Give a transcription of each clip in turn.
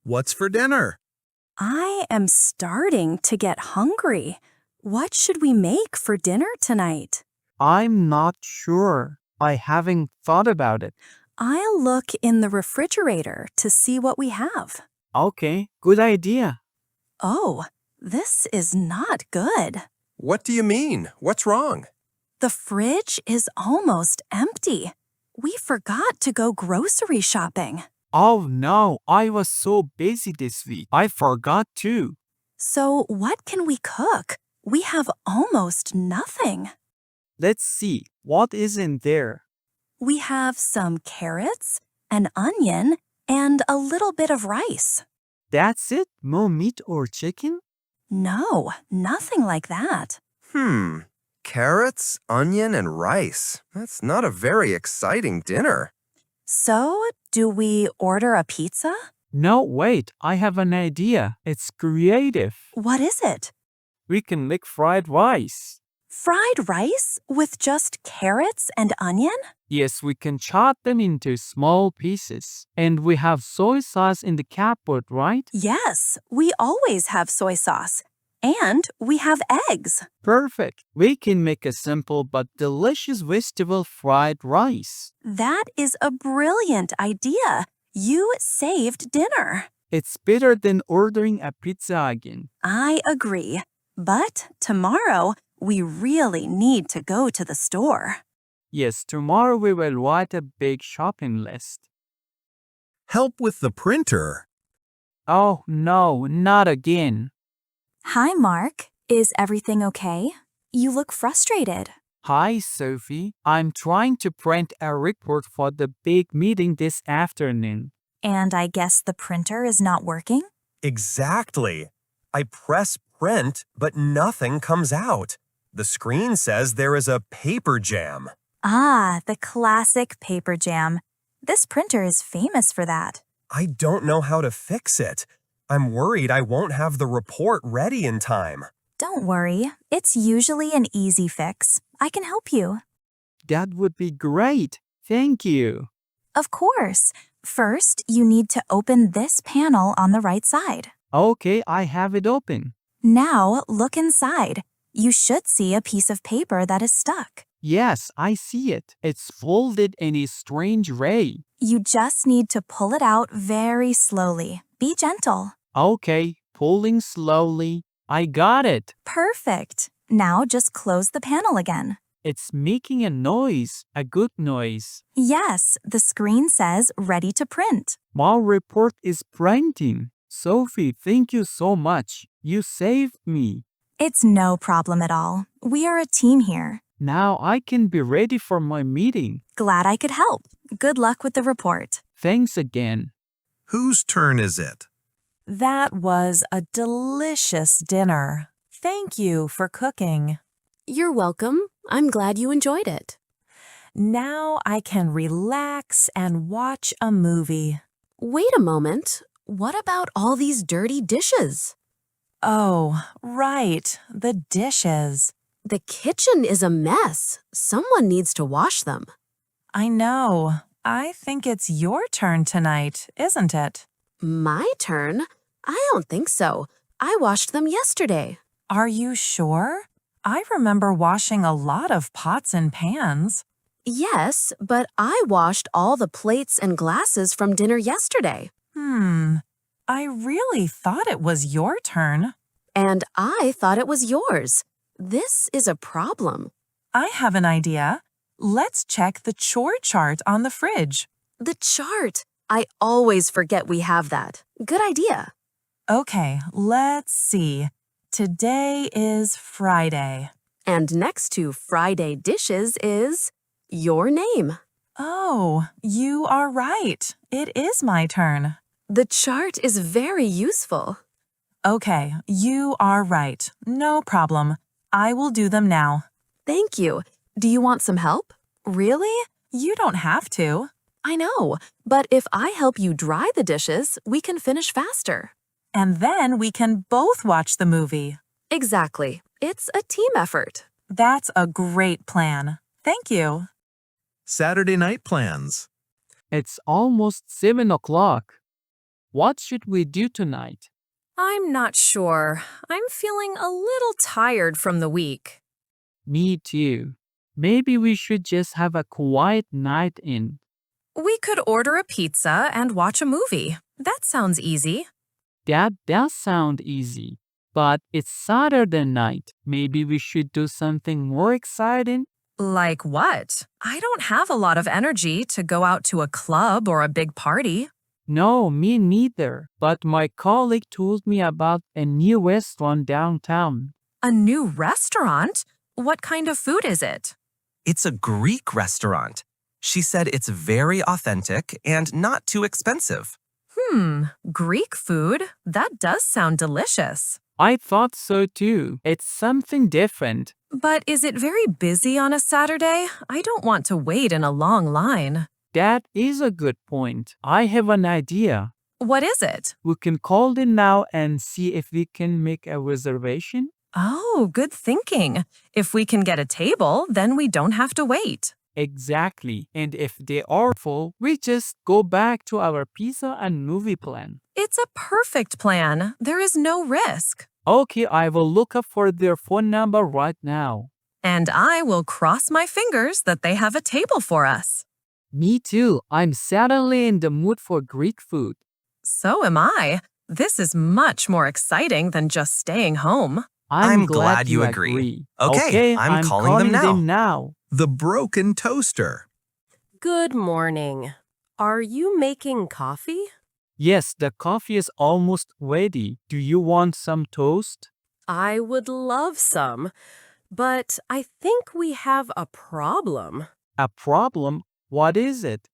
What's for dinner? I am starting to get hungry. What should we make for dinner tonight? I'm not sure. I haven't thought about it. I'll look in the refrigerator to see what we have. Okay, good idea. Oh, this is not good. What do you mean? What's wrong? The fridge is almost empty. We forgot to go grocery shopping. Oh no, I was so busy this week. I forgot too. So what can we cook? We have almost nothing. Let's see, what is in there? We have some carrots, an onion, and a little bit of rice. That's it? No meat or chicken? No, nothing like that. Carrots, onion, and rice. That's not a very exciting dinner. So, do we order a pizza? No, wait, I have an idea. It's creative. What is it? We can make fried rice. Fried rice with just carrots and onion? Yes, we can chop them into small pieces. And we have soy sauce in the cupboard, right? Yes, we always have soy sauce. And we have eggs. Perfect. We can make a simple but delicious vegetable fried rice. That is a brilliant idea. You saved dinner. It's better than ordering a pizza again. I agree. But tomorrow, we really need to go to the store. Yes, tomorrow we will write a big shopping list. Help with the printer. Oh no, not again. Hi, Mark. Is everything okay? You look frustrated. Hi, Sophie. I'm trying to print a report for the big meeting this afternoon. And I guess the printer is not working? Exactly. I press print, but nothing comes out. The screen says there is a paper jam. Ah, the classic paper jam. This printer is famous for that. I don't know how to fix it. I'm worried I won't have the report ready in time. Don't worry. It's usually an easy fix. I can help you. That would be great. Thank you. Of course. First, you need to open this panel on the right side. Okay, I have it open. Now, look inside. You should see a piece of paper that is stuck. Yes, I see it. It's folded in a strange way. You just need to pull it out very slowly. Be gentle. Okay, pulling slowly. I got it. Perfect. Now just close the panel again. It's making a noise, a good noise. Yes, the screen says ready to print. My report is printing. Sophie, thank you so much. You saved me. It's no problem at all. We are a team here. Now I can be ready for my meeting. Glad I could help. Good luck with the report. Thanks again. Whose turn is it? That was a delicious dinner. Thank you for cooking. You're welcome. I'm glad you enjoyed it. Now I can relax and watch a movie. Wait a moment. What about all these dirty dishes? Oh, right, the dishes. The kitchen is a mess. Someone needs to wash them. I know. I think it's your turn tonight, isn't it? My turn? I don't think so. I washed them yesterday. Are you sure? I remember washing a lot of pots and pans. Yes, but I washed all the plates and glasses from dinner yesterday. I really thought it was your turn. And I thought it was yours. This is a problem. I have an idea. Let's check the chore chart on the fridge. The chart. I always forget we have that. Good idea. Okay, let's see. Today is Friday. And next to Friday dishes is your name. Oh, you are right. It is my turn. The chart is very useful. Okay, you are right. No problem. I will do them now. Thank you. Do you want some help? Really? You don't have to. I know, but if I help you dry the dishes, we can finish faster. And then we can both watch the movie. Exactly. It's a team effort. That's a great plan. Thank you. Saturday night plans. It's almost 7 o'clock. What should we do tonight? I'm not sure. I'm feeling a little tired from the week. Me too. Maybe we should just have a quiet night in. We could order a pizza and watch a movie. That sounds easy. That does sound easy. But it's Saturday night. Maybe we should do something more exciting? Like what? I don't have a lot of energy to go out to a club or a big party. No, me neither. But my colleague told me about a new restaurant downtown. A new restaurant? What kind of food is it? It's a Greek restaurant. She said it's very authentic and not too expensive. Greek food? That does sound delicious. I thought so too. It's something different. But is it very busy on a Saturday? I don't want to wait in a long line. That is a good point. I have an idea. What is it? We can call them now and see if we can make a reservation. Oh, good thinking. If we can get a table, then we don't have to wait. Exactly. And if they are full, we just go back to our pizza and movie plan. It's a perfect plan. There is no risk. Okay, I will look up for their phone number right now. And I will cross my fingers that they have a table for us. Me too. I'm certainly in the mood for Greek food. So am I. This is much more exciting than just staying home. I'm glad you agree. Okay, I'm calling them now. The broken toaster. Good morning. Are you making coffee? Yes, the coffee is almost ready. Do you want some toast? I would love some, but I think we have a problem. A problem? What is it?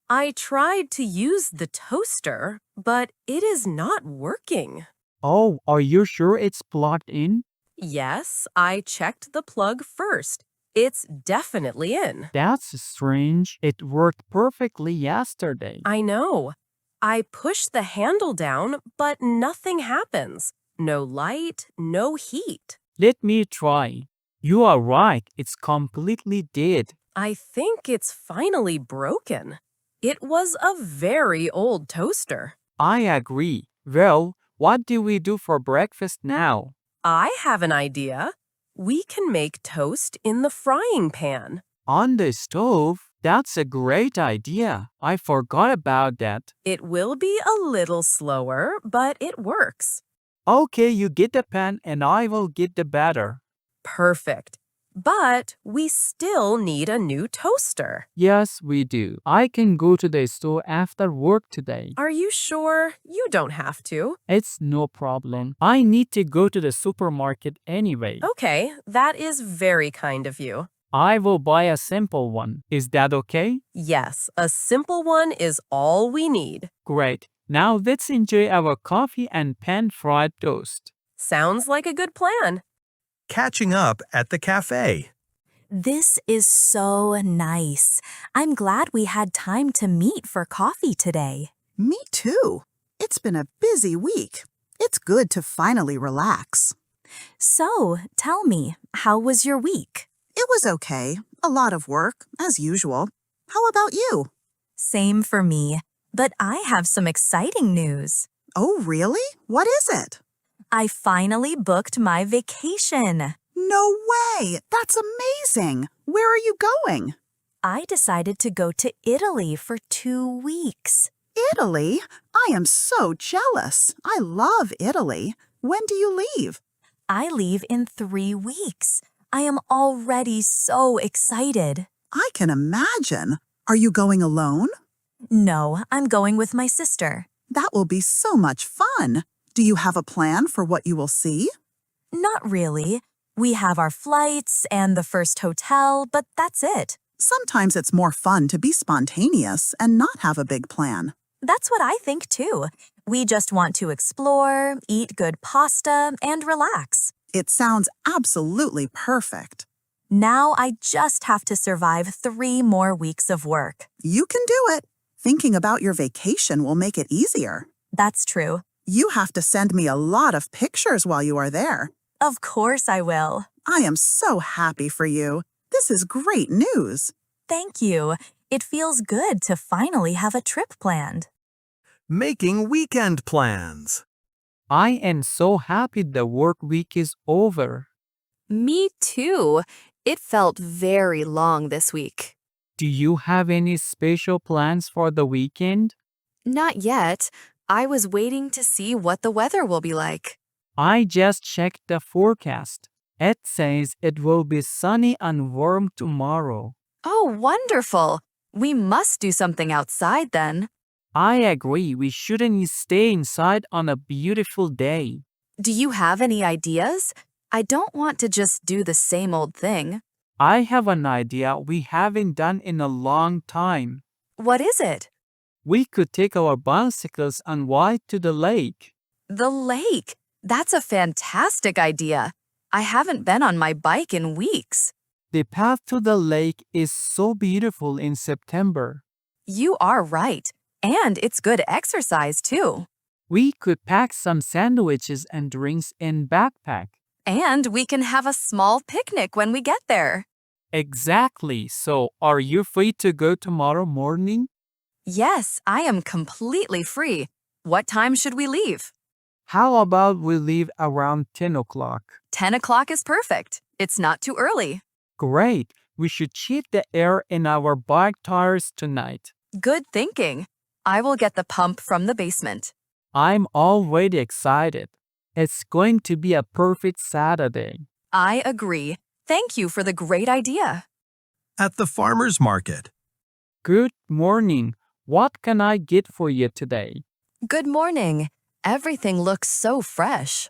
I tried to use the toaster, but it is not working. Oh, are you sure it's plugged in? Yes, I checked the plug first. It's definitely in. That's strange. It worked perfectly yesterday. I know. I push the handle down, but nothing happens. No light, no heat. Let me try. You are right. It's completely dead. I think it's finally broken. It was a very old toaster. I agree. Well, what do we do for breakfast now? I have an idea. We can make toast in the frying pan. On the stove? That's a great idea. I forgot about that. It will be a little slower, but it works. Okay, you get the pan and I will get the batter. Perfect. But we still need a new toaster. Yes, we do. I can go to the store after work today. Are you sure? You don't have to. It's no problem. I need to go to the supermarket anyway. Okay, that is very kind of you. I will buy a simple one. Is that okay? Yes, a simple one is all we need. Great. Now let's enjoy our coffee and pan-fried toast. Sounds like a good plan. Catching up at the cafe. This is so nice. I'm glad we had time to meet for coffee today. Me too. It's been a busy week. It's good to finally relax. So, tell me, how was your week? It was okay. A lot of work, as usual. How about you? Same for me, but I have some exciting news. Oh, really? What is it? I finally booked my vacation. No way! That's amazing! Where are you going? I decided to go to Italy for 2 weeks. Italy? I am so jealous. I love Italy. When do you leave? I leave in 3 weeks. I am already so excited. I can imagine. Are you going alone? No, I'm going with my sister. That will be so much fun. Do you have a plan for what you will see? Not really. We have our flights and the first hotel, but that's it. Sometimes it's more fun to be spontaneous and not have a big plan. That's what I think too. We just want to explore, eat good pasta, and relax. It sounds absolutely perfect. Now I just have to survive 3 more weeks of work. You can do it. Thinking about your vacation will make it easier. That's true. You have to send me a lot of pictures while you are there. Of course I will. I am so happy for you. This is great news. Thank you. It feels good to finally have a trip planned. making weekend plans. I am so happy the work week is over. Me too. It felt very long this week. Do you have any special plans for the weekend? Not yet. I was waiting to see what the weather will be like. I just checked the forecast. It says it will be sunny and warm tomorrow. Oh, wonderful. We must do something outside then. I agree, we shouldn't stay inside on a beautiful day. Do you have any ideas? I don't want to just do the same old thing. I have an idea we haven't done in a long time. What is it? We could take our bicycles and ride to the lake. The lake. That's a fantastic idea. I haven't been on my bike in weeks. The path to the lake is so beautiful in September. You are right. And it's good exercise too. We could pack some sandwiches and drinks in backpack. And we can have a small picnic when we get there. Exactly. So, are you free to go tomorrow morning? Yes, I am completely free. What time should we leave? How about we leave around 10 o'clock? 10 o'clock is perfect. It's not too early. Great. We should check the air in our bike tires tonight. Good thinking. I will get the pump from the basement. I'm already excited. It's going to be a perfect Saturday. I agree. Thank you for the great idea. At the farmer's market. Good morning. What can I get for you today? Good morning. Everything looks so fresh.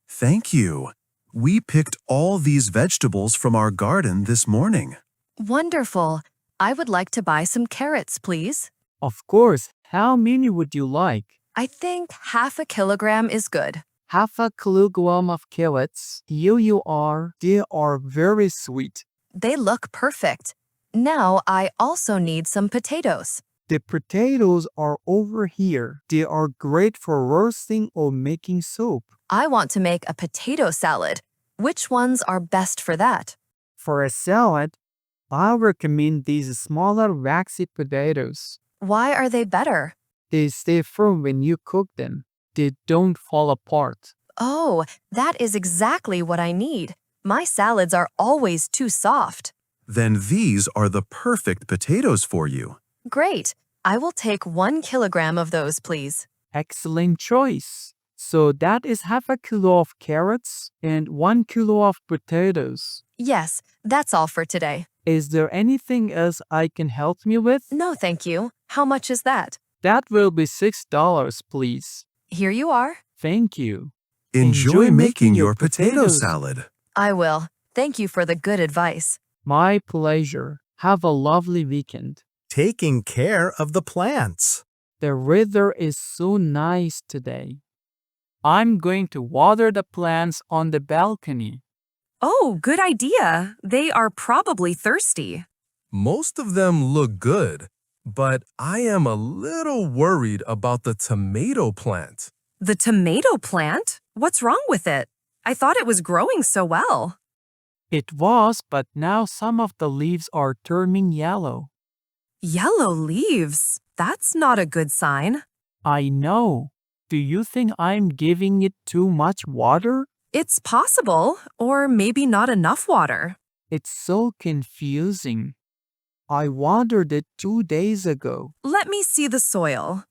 Thank you. We picked all these vegetables from our garden this morning. Wonderful. I would like to buy some carrots, please. Of course. How many would you like? I think half a kilogram is good. Half a kilogram of carrots. Here you are. They are very sweet. They look perfect. Now I also need some potatoes. The potatoes are over here. They are great for roasting or making soup. I want to make a potato salad. Which ones are best for that? For a salad, I recommend these smaller waxy potatoes. Why are they better? They stay firm when you cook them. They don't fall apart. Oh, that is exactly what I need. My salads are always too soft. Then these are the perfect potatoes for you. Great. I will take 1 kilogram of those, please. Excellent choice. So that is half a kilo of carrots and 1 kilo of potatoes. Yes, that's all for today. Is there anything else I can help you with? No, thank you. How much is that? That will be $6, please. Here you are. Thank you. Enjoy making your potato salad. I will. Thank you for the good advice. My pleasure. Have a lovely weekend. Taking care of the plants. The weather is so nice today. I'm going to water the plants on the balcony. Oh, good idea. They are probably thirsty. Most of them look good, but I am a little worried about the tomato plant. The tomato plant? What's wrong with it? I thought it was growing so well. It was, but now some of the leaves are turning yellow. Yellow leaves? That's not a good sign. I know. Do you think I'm giving it too much water? It's possible, or maybe not enough water. It's so confusing. I watered it 2 days ago. Let me see the soil.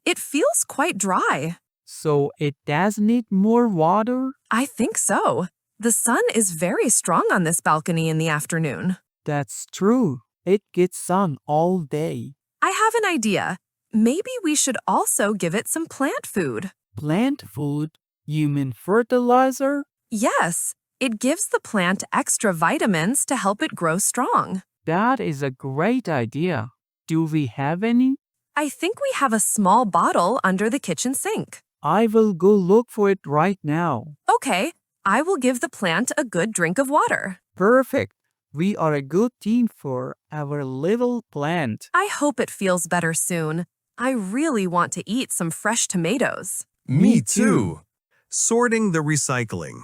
It feels quite dry. So it does need more water? I think so. The sun is very strong on this balcony in the afternoon. That's true. It gets sun all day. I have an idea. Maybe we should also give it some plant food. Plant food? You mean fertilizer? Yes, it gives the plant extra vitamins to help it grow strong. That is a great idea. Do we have any? I think we have a small bottle under the kitchen sink. I will go look for it right now. Okay, I will give the plant a good drink of water. Perfect. We are a good team for our little plant. I hope it feels better soon. I really want to eat some fresh tomatoes. Me too. Sorting the recycling.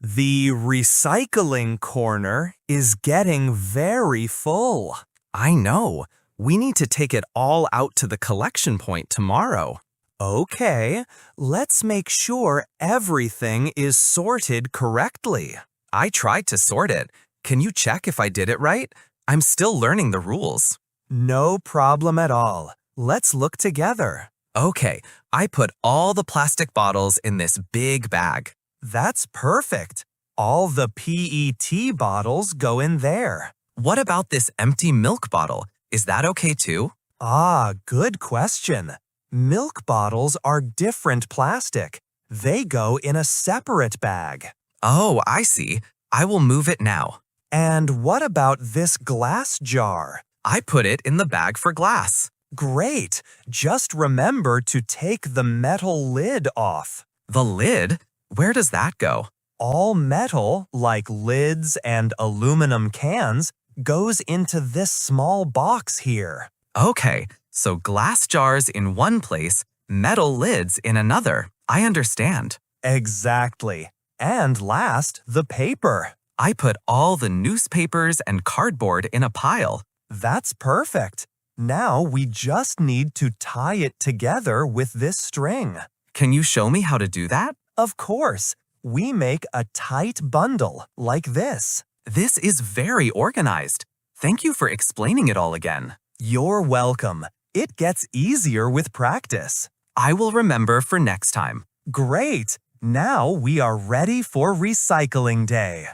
The recycling corner is getting very full. I know. We need to take it all out to the collection point tomorrow. Okay, let's make sure everything is sorted correctly. I tried to sort it. Can you check if I did it right? I'm still learning the rules. No problem at all. Let's look together. Okay, I put all the plastic bottles in this big bag. That's perfect. All the PET bottles go in there. What about this empty milk bottle? Is that okay too? Ah, good question. Milk bottles are different plastic. They go in a separate bag. Oh, I see. I will move it now. And what about this glass jar? I put it in the bag for glass. Great. Just remember to take the metal lid off. The lid? Where does that go? All metal, like lids and aluminum cans, goes into this small box here. Okay, so glass jars in one place, metal lids in another. I understand. Exactly. And last, the paper. I put all the newspapers and cardboard in a pile. That's perfect. Now we just need to tie it together with this string. Can you show me how to do that? Of course. We make a tight bundle like this. This is very organized. Thank you for explaining it all again. You're welcome. It gets easier with practice. I will remember for next time. Great. Now we are ready for recycling day.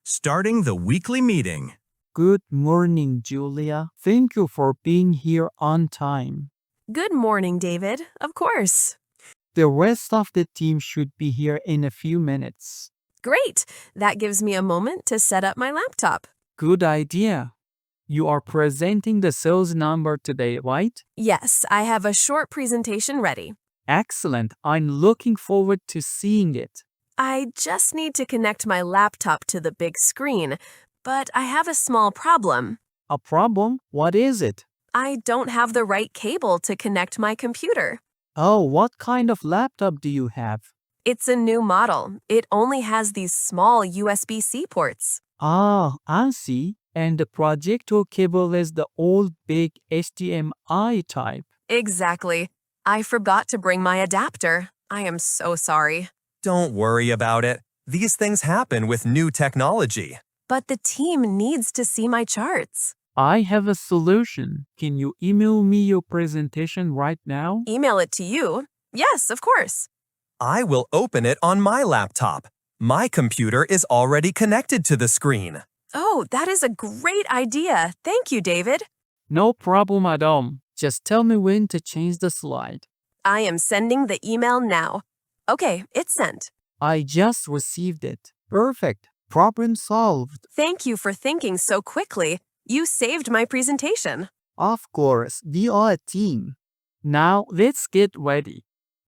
Starting the weekly meeting. Good morning, Julia. Thank you for being here on time. Good morning, David. Of course. The rest of the team should be here in a few minutes. Great. That gives me a moment to set up my laptop. Good idea. You are presenting the sales number today, right? Yes, I have a short presentation ready. Excellent. I'm looking forward to seeing it. I just need to connect my laptop to the big screen, but I have a small problem. A problem? What is it? I don't have the right cable to connect my computer. Oh, what kind of laptop do you have? It's a new model. It only has these small USB-C ports. Ah, I see. And the projector cable is the old big HDMI type. Exactly. I forgot to bring my adapter. I am so sorry. Don't worry about it. These things happen with new technology. But the team needs to see my charts. I have a solution. Can you email me your presentation right now? Email it to you? Yes, of course. I will open it on my laptop. My computer is already connected to the screen. Oh, that is a great idea. Thank you, David. No problem at all. Just tell me when to change the slide. I am sending the email now. Okay, it's sent. I just received it. Perfect. Problem solved. Thank you for thinking so quickly. You saved my presentation. Of course, we are a team. Now let's get ready.